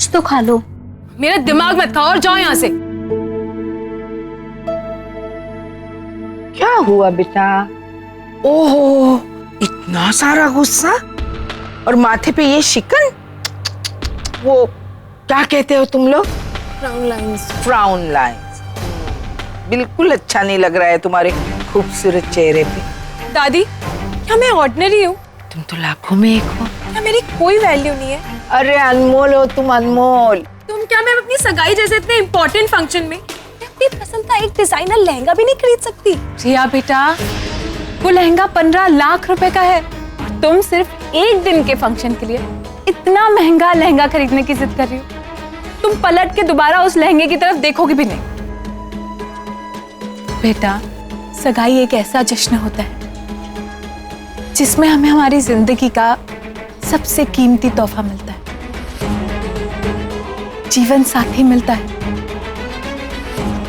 कुछ तो खा लो। मेरा दिमाग मत खाओ और जाओ यहाँ से। क्या हुआ बेटा? ओहो, इतना सारा गुस्सा और माथे पे ये शिकन। वो क्या कहते हो तुम लोग? Frown lines. Frown lines. बिल्कुल अच्छा नहीं लग रहा है तुम्हारे खूबसूरत चेहरे पे। दादी, क्या मैं ऑर्डिनरी हूँ? तुम तो लाखों में एक हो। क्या मेरी कोई वैल्यू नहीं है? अरे अनमोल हो तुम, अनमोल। क्या मैं अपनी सगाई जैसे इतने इम्पोर्टेंट फंक्शन में अपनी पसंद का एक डिजाइनर लहंगा भी नहीं खरीद सकती? जिया बेटा, वो लहंगा 15 लाख रुपए का है और तुम सिर्फ एक दिन के फंक्शन के लिए इतना महंगा लहंगा खरीदने की जिद कर रही हो। तुम पलट के दोबारा उस लहंगे की तरफ देखोगे भी नहीं। बेटा, सगाई एक ऐसा जश्न होता है जिसमें हमें हमारी जिंदगी का सबसे कीमती तोहफा मिलता है, जीवन साथी मिलता है,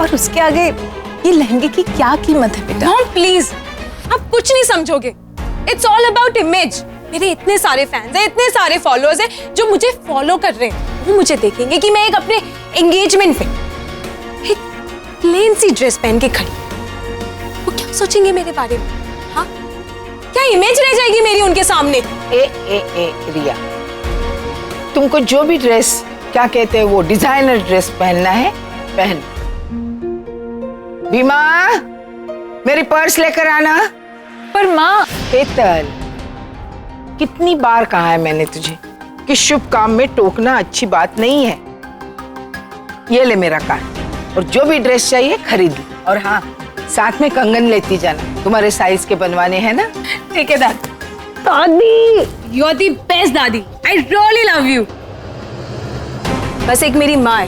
और उसके आगे ये लहंगे की क्या कीमत है बेटा? मॉम प्लीज, आप कुछ नहीं समझोगे। It's all about image. मेरे इतने सारे फैंस हैं, इतने सारे फॉलोअर्स हैं जो मुझे फॉलो कर रहे हैं। वो मुझे देखेंगे कि मैं एक अपने एंगेजमेंट पे एक प्लेन सी ड्रेस पहन के खड़ी, वो क्या सोचेंगे मेरे बारे में? हाँ, क्या इमेज रह जाएगी मेरी उनके सामने? ए रिया, तुमको जो भी ड्रेस, क्या कहते हैं वो, डिजाइनर ड्रेस पहनना है पहन। भीमा, मेरी पर्स लेकर आना। पर माँ। हेतल, कितनी बार कहा है मैंने तुझे कि शुभ काम में टोकना अच्छी बात नहीं है। ये ले मेरा कार्ड और जो भी ड्रेस चाहिए खरीद ली। और हाँ, साथ में कंगन लेती जाना, तुम्हारे साइज के बनवाने हैं ना। ठीक है दादी। दादी, यू आर दी बेस्ट दादी। I really love you. बस एक मेरी माँ है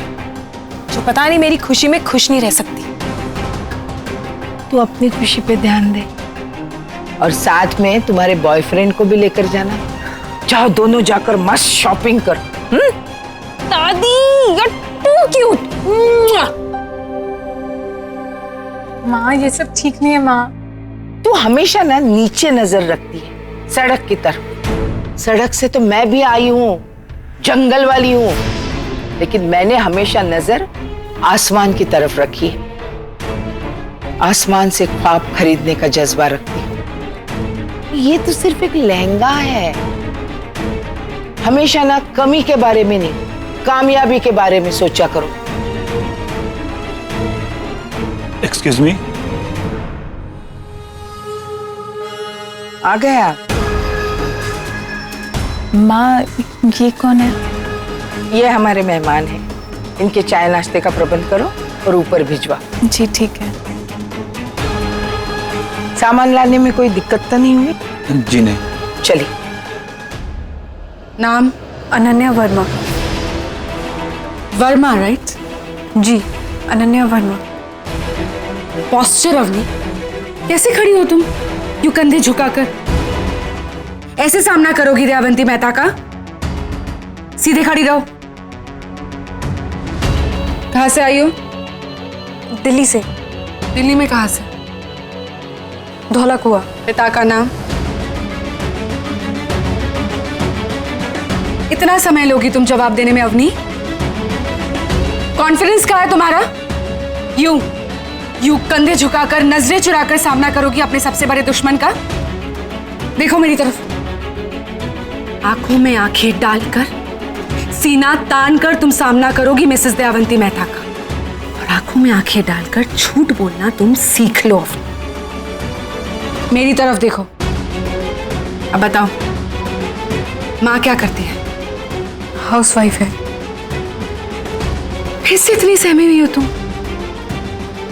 जो पता नहीं मेरी खुशी में खुश नहीं रह सकती। तू अपनी खुशी पे ध्यान दे और साथ में तुम्हारे बॉयफ्रेंड को भी लेकर जाना। जाओ दोनों जाकर मस्त शॉपिंग कर। दादी, यू आर टू क्यूट। माँ, ये सब ठीक नहीं है माँ। तू हमेशा ना नीचे नजर रखती है, सड़क की तरफ। सड़क से तो मैं भी आई हूँ, जंगल वाली हूँ, लेकिन मैंने हमेशा नजर आसमान की तरफ रखी है। आसमान से ख्वाब खरीदने का जज्बा रखती हूँ। ये तो सिर्फ एक लहंगा है। हमेशा ना कमी के बारे में नहीं, कामयाबी के बारे में सोचा करो। Excuse me. आ गए आप? माँ, ये कौन है? ये हमारे मेहमान हैं। इनके चाय नाश्ते का प्रबंध करो और ऊपर भिजवा। जी ठीक है। सामान लाने में कोई दिक्कत तो नहीं हुई? जी नहीं। चलिए। नाम? अनन्या वर्मा। वर्मा, राइट? जी, अनन्या वर्मा। पोस्चर अवनी, कैसे खड़ी हो तुम? यूं कंधे झुकाकर ऐसे सामना करोगी दयावंती मेहता का? सीधे खड़ी रहो। कहाँ से आई हो? दिल्ली से। दिल्ली में कहाँ से? धौला कुआं। पिता का नाम? इतना समय लोगी तुम जवाब देने में अवनी? कॉन्फिडेंस कहाँ है तुम्हारा? यूं यूं कंधे झुकाकर नजरें चुराकर सामना करोगी अपने सबसे बड़े दुश्मन का? देखो मेरी तरफ। आंखों में आंखें डालकर, सीना तान कर तुम सामना करोगी मिसेस दयावंती मेहता का। और आंखों में आंखें डालकर झूठ बोलना तुम सीख लो। मेरी तरफ देखो। अब बताओ, माँ क्या करती है? हाउसवाइफ है। फिर से इतनी सहमी हुई हो तुम?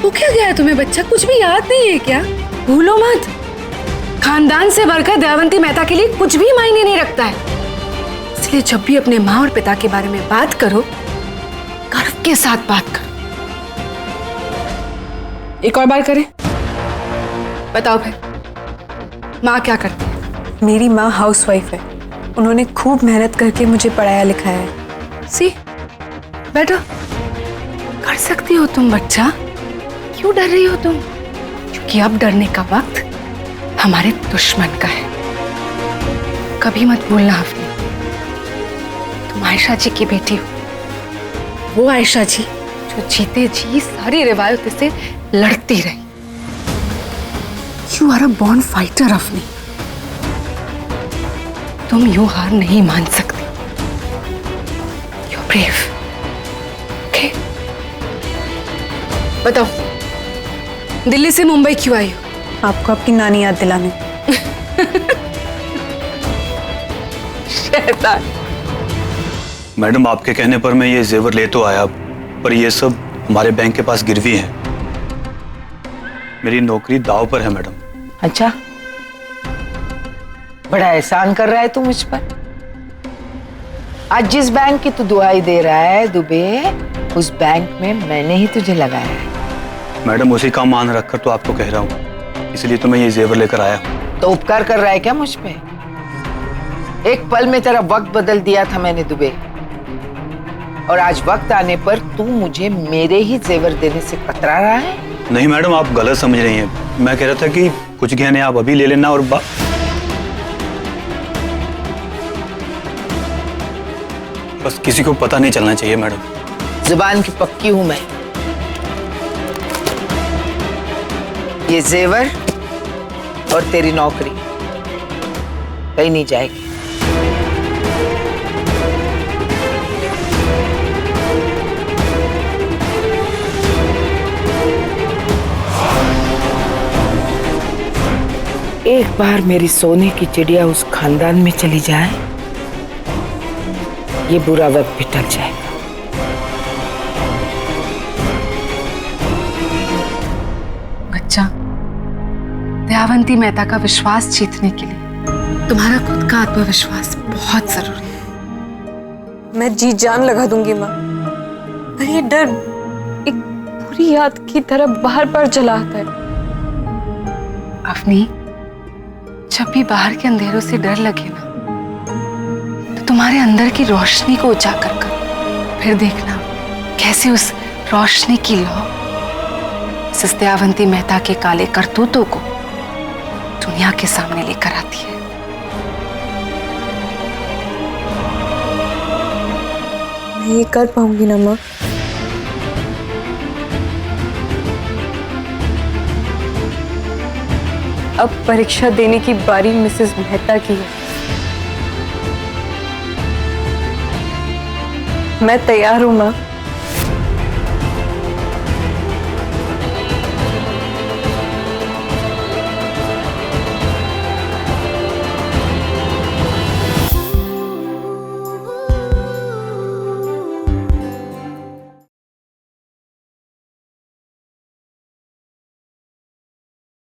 वो क्या गया तुम्हें बच्चा? कुछ भी याद नहीं है क्या? भूलो मत, खानदान से बढ़कर दयावंती मेहता के लिए कुछ भी मायने नहीं रखता है। इसलिए जब भी अपने माँ और पिता के बारे में बात करो, गर्व के साथ बात करो। एक और बार करें? बताओ फिर, माँ क्या करती है? मेरी माँ हाउसवाइफ है। उन्होंने खूब मेहनत करके मुझे पढ़ाया लिखाया है। सी, बैठो। कर सकती हो तुम बच्चा। क्यों डर रही हो तुम? क्योंकि अब डरने का वक्त हमारे दुश्मन का है। कभी मत भूलना अवनी, तुम आयशा जी की बेटी हो वो आयशा जी जो जीते जी सारी रिवायतों से लड़ती रही। You are a born fighter अफनी। तुम यूं हार नहीं मान सकती। You are brave. ओके, बताओ दिल्ली से मुंबई क्यों आई हो? आपको आपकी नानी याद दिलाने। शैतान। मैडम आपके कहने पर मैं ये जेवर ले तो आया, पर ये सब हमारे बैंक के पास गिरवी है। मेरी नौकरी दाव पर है मैडम। अच्छा, बड़ा एहसान कर रहा है तू मुझ पर। आज जिस बैंक की तू दुआई दे रहा है दुबे, उस बैंक में मैंने ही तुझे लगाया है। मैडम उसी का मान रखकर तो आपको कह रहा हूँ, इसलिए तो मैं ये जेवर लेकर आया हूँ। तो उपकार कर रहा है क्या मुझ पे? एक पल में तेरा वक्त बदल दिया था मैंने दुबे, और आज वक्त आने पर तू मुझे मेरे ही जेवर देने से कतरा रहा है। नहीं मैडम, आप गलत समझ रही हैं। मैं कह रहा था कि कुछ गहने आप अभी ले लेना और बस किसी को पता नहीं चलना चाहिए मैडम। जुबान की पक्की हूं मैं। ये जेवर और तेरी नौकरी कहीं नहीं जाएगी। एक बार मेरी सोने की चिड़िया उस खानदान में चली जाए, ये बुरा वक्त भी टल जाएगा। बच्चा, दयावंती मेहता का विश्वास जीतने के लिए तुम्हारा खुद का आत्मविश्वास बहुत जरूरी है। मैं जी जान लगा दूंगी माँ, पर ये डर एक बुरी याद की तरह बार बार जला आता है। अफनी, जब भी बाहर के अंधेरों से डर लगे ना, तो तुम्हारे अंदर की रोशनी को उजागर करो। फिर देखना कैसे उस रोशनी की लौ इस दयावंती मेहता के काले करतूतों को दुनिया के सामने लेकर आती है। मैं ये कर पाऊंगी ना माँ? अब परीक्षा देने की बारी मिसेस मेहता की है। मैं तैयार हूं माँ।